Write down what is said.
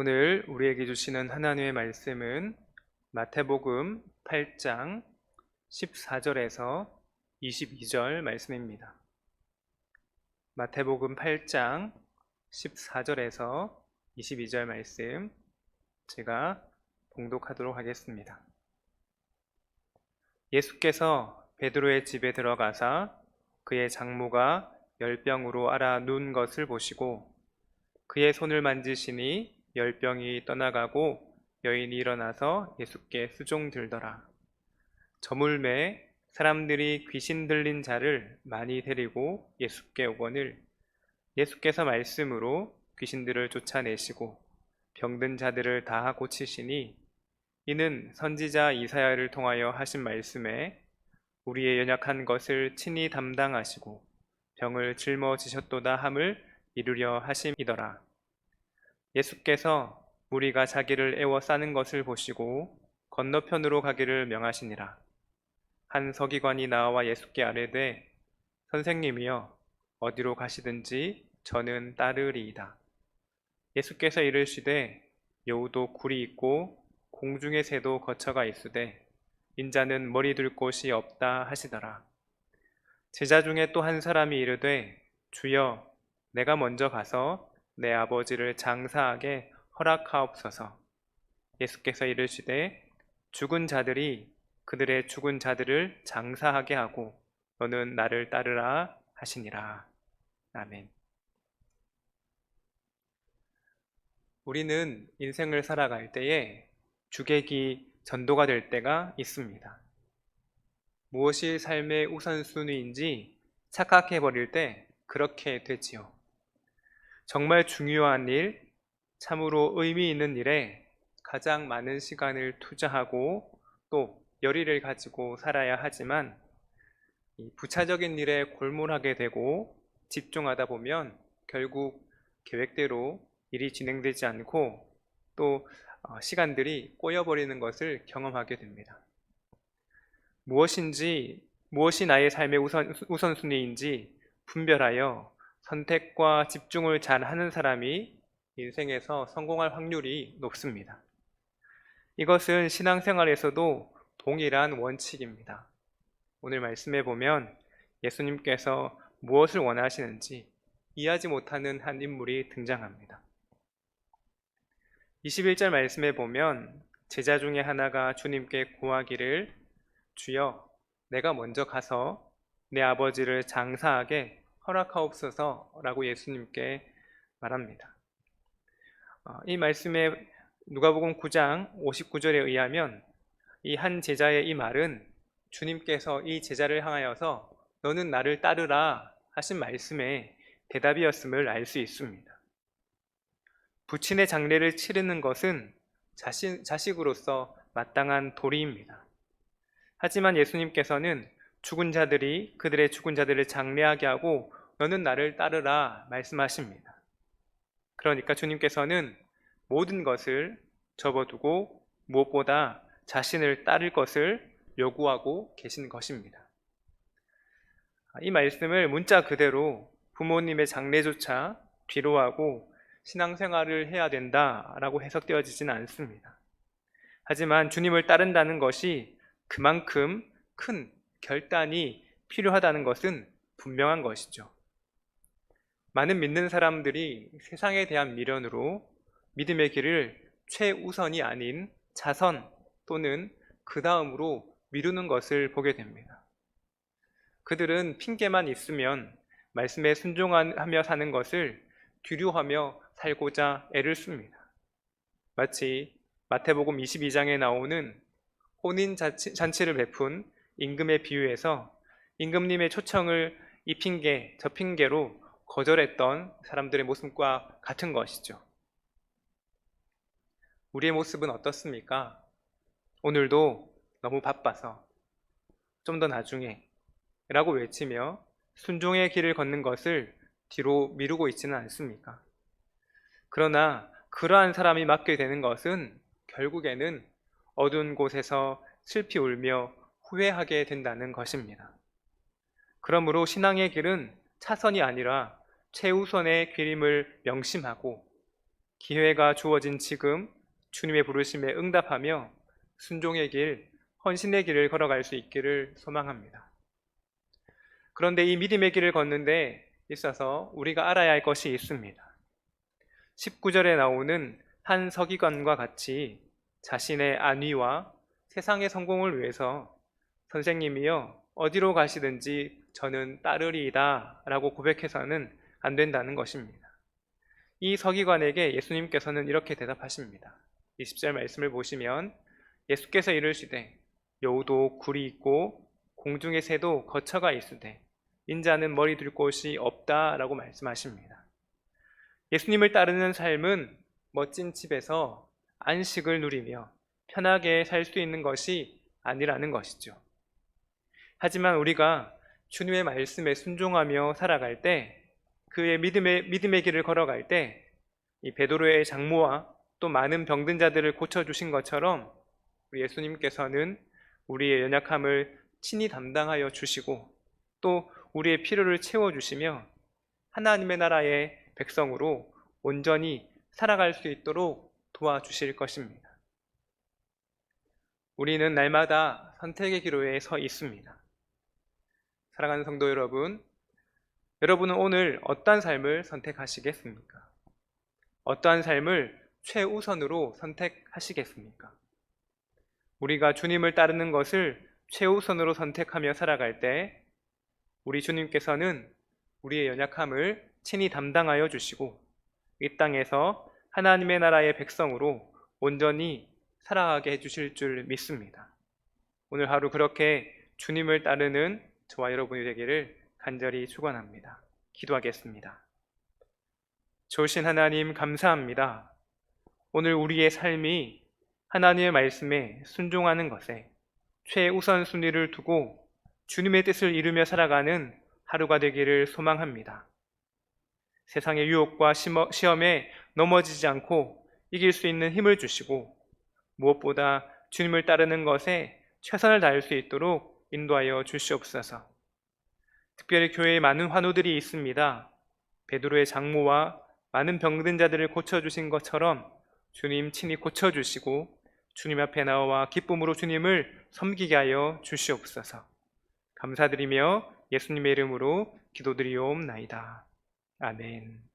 오늘 우리에게 주시는 하나님의 말씀은 마태복음 8장 14절에서 22절 말씀입니다. 마태복음 8장 14절에서 22절 말씀 제가 봉독하도록 하겠습니다. 예수께서 베드로의 집에 들어가사 그의 장모가 열병으로 앓아 누운 것을 보시고 그의 손을 만지시니 열병이 떠나가고 여인이 일어나서 예수께 수종들더라. 저물매 사람들이 귀신 들린 자를 많이 데리고 예수께 오거늘 예수께서 말씀으로 귀신들을 쫓아내시고 병든 자들을 다 고치시니 이는 선지자 이사야를 통하여 하신 말씀에 우리의 연약한 것을 친히 담당하시고 병을 짊어지셨도다 함을 이루려 하심이더라. 예수께서 무리가 자기를 애워싸는 것을 보시고 건너편으로 가기를 명하시니라. 한 서기관이 나와 예수께 아뢰되 선생님이여 어디로 가시든지 저는 따르리이다. 예수께서 이르시되 여우도 굴이 있고 공중의 새도 거처가 있으되 인자는 머리 둘 곳이 없다 하시더라. 제자 중에 또 한 사람이 이르되 주여 내가 먼저 가서 내 아버지를 장사하게 허락하옵소서. 예수께서 이르시되 죽은 자들이 그들의 죽은 자들을 장사하게 하고 너는 나를 따르라 하시니라. 아멘. 우리는 인생을 살아갈 때에 주객이 전도가 될 때가 있습니다. 무엇이 삶의 우선순위인지 착각해 버릴 때 그렇게 되지요. 정말 중요한 일, 참으로 의미 있는 일에 가장 많은 시간을 투자하고 또 열의를 가지고 살아야 하지만 이 부차적인 일에 골몰하게 되고 집중하다 보면 결국 계획대로 일이 진행되지 않고 또 시간들이 꼬여버리는 것을 경험하게 됩니다. 무엇이 나의 삶의 우선순위인지 분별하여 선택과 집중을 잘 하는 사람이 인생에서 성공할 확률이 높습니다. 이것은 신앙생활에서도 동일한 원칙입니다. 오늘 말씀에 보면 예수님께서 무엇을 원하시는지 이해하지 못하는 한 인물이 등장합니다. 21절 말씀에 보면 제자 중에 하나가 주님께 구하기를 주여 내가 먼저 가서 내 아버지를 장사하게 허락하옵소서라고 예수님께 말합니다. 이 말씀에 누가복음 9장 59절에 의하면 이 한 제자의 이 말은 주님께서 이 제자를 향하여서 너는 나를 따르라 하신 말씀의 대답이었음을 알 수 있습니다. 부친의 장례를 치르는 것은 자식으로서 마땅한 도리입니다. 하지만 예수님께서는 죽은 자들이 그들의 죽은 자들을 장례하게 하고 너는 나를 따르라 말씀하십니다. 그러니까 주님께서는 모든 것을 접어두고 무엇보다 자신을 따를 것을 요구하고 계신 것입니다. 이 말씀을 문자 그대로 부모님의 장례조차 뒤로하고 신앙생활을 해야 된다라고 해석되어지지는 않습니다. 하지만 주님을 따른다는 것이 그만큼 큰 결단이 필요하다는 것은 분명한 것이죠. 많은 믿는 사람들이 세상에 대한 미련으로 믿음의 길을 최우선이 아닌 자선 또는 그 다음으로 미루는 것을 보게 됩니다. 그들은 핑계만 있으면 말씀에 순종하며 사는 것을 뒤로하며 살고자 애를 씁니다. 마치 마태복음 22장에 나오는 혼인잔치를 베푼 임금의 비유에서 임금님의 초청을 이 핑계 저 핑계로 거절했던 사람들의 모습과 같은 것이죠. 우리의 모습은 어떻습니까? 오늘도 너무 바빠서 좀 더 나중에 라고 외치며 순종의 길을 걷는 것을 뒤로 미루고 있지는 않습니까? 그러나 그러한 사람이 맡게 되는 것은 결국에는 어두운 곳에서 슬피 울며 후회하게 된다는 것입니다. 그러므로 신앙의 길은 차선이 아니라 최우선의 길임을 명심하고 기회가 주어진 지금 주님의 부르심에 응답하며 순종의 길, 헌신의 길을 걸어갈 수 있기를 소망합니다. 그런데 이 믿음의 길을 걷는 데 있어서 우리가 알아야 할 것이 있습니다. 19절에 나오는 한 서기관과 같이 자신의 안위와 세상의 성공을 위해서 선생님이여 어디로 가시든지 저는 따르리이다 라고 고백해서는 안 된다는 것입니다. 이 서기관에게 예수님께서는 이렇게 대답하십니다. 20절 말씀을 보시면 예수께서 이르시되 여우도 굴이 있고 공중의 새도 거처가 있으되 인자는 머리 둘 곳이 없다라고 말씀하십니다. 예수님을 따르는 삶은 멋진 집에서 안식을 누리며 편하게 살 수 있는 것이 아니라는 것이죠. 하지만 우리가 주님의 말씀에 순종하며 살아갈 때, 그의 믿음의 길을 걸어갈 때 이 베드로의 장모와 또 많은 병든 자들을 고쳐주신 것처럼 우리 예수님께서는 우리의 연약함을 친히 담당하여 주시고 또 우리의 필요를 채워주시며 하나님의 나라의 백성으로 온전히 살아갈 수 있도록 도와주실 것입니다. 우리는 날마다 선택의 기로에 서 있습니다. 사랑하는 성도 여러분, 여러분은 오늘 어떠한 삶을 선택하시겠습니까? 어떠한 삶을 최우선으로 선택하시겠습니까? 우리가 주님을 따르는 것을 최우선으로 선택하며 살아갈 때 우리 주님께서는 우리의 연약함을 친히 담당하여 주시고 이 땅에서 하나님의 나라의 백성으로 온전히 살아가게 해주실 줄 믿습니다. 오늘 하루 그렇게 주님을 따르는 저와 여러분이 되기를 간절히 축원합니다. 기도하겠습니다. 좋으신 하나님 감사합니다. 오늘 우리의 삶이 하나님의 말씀에 순종하는 것에 최우선 순위를 두고 주님의 뜻을 이루며 살아가는 하루가 되기를 소망합니다. 세상의 유혹과 시험에 넘어지지 않고 이길 수 있는 힘을 주시고 무엇보다 주님을 따르는 것에 최선을 다할 수 있도록 인도하여 주시옵소서. 특별히 교회에 많은 환우들이 있습니다. 베드로의 장모와 많은 병든 자들을 고쳐주신 것처럼 주님 친히 고쳐주시고 주님 앞에 나와 기쁨으로 주님을 섬기게 하여 주시옵소서. 감사드리며 예수님의 이름으로 기도드리옵나이다. 아멘.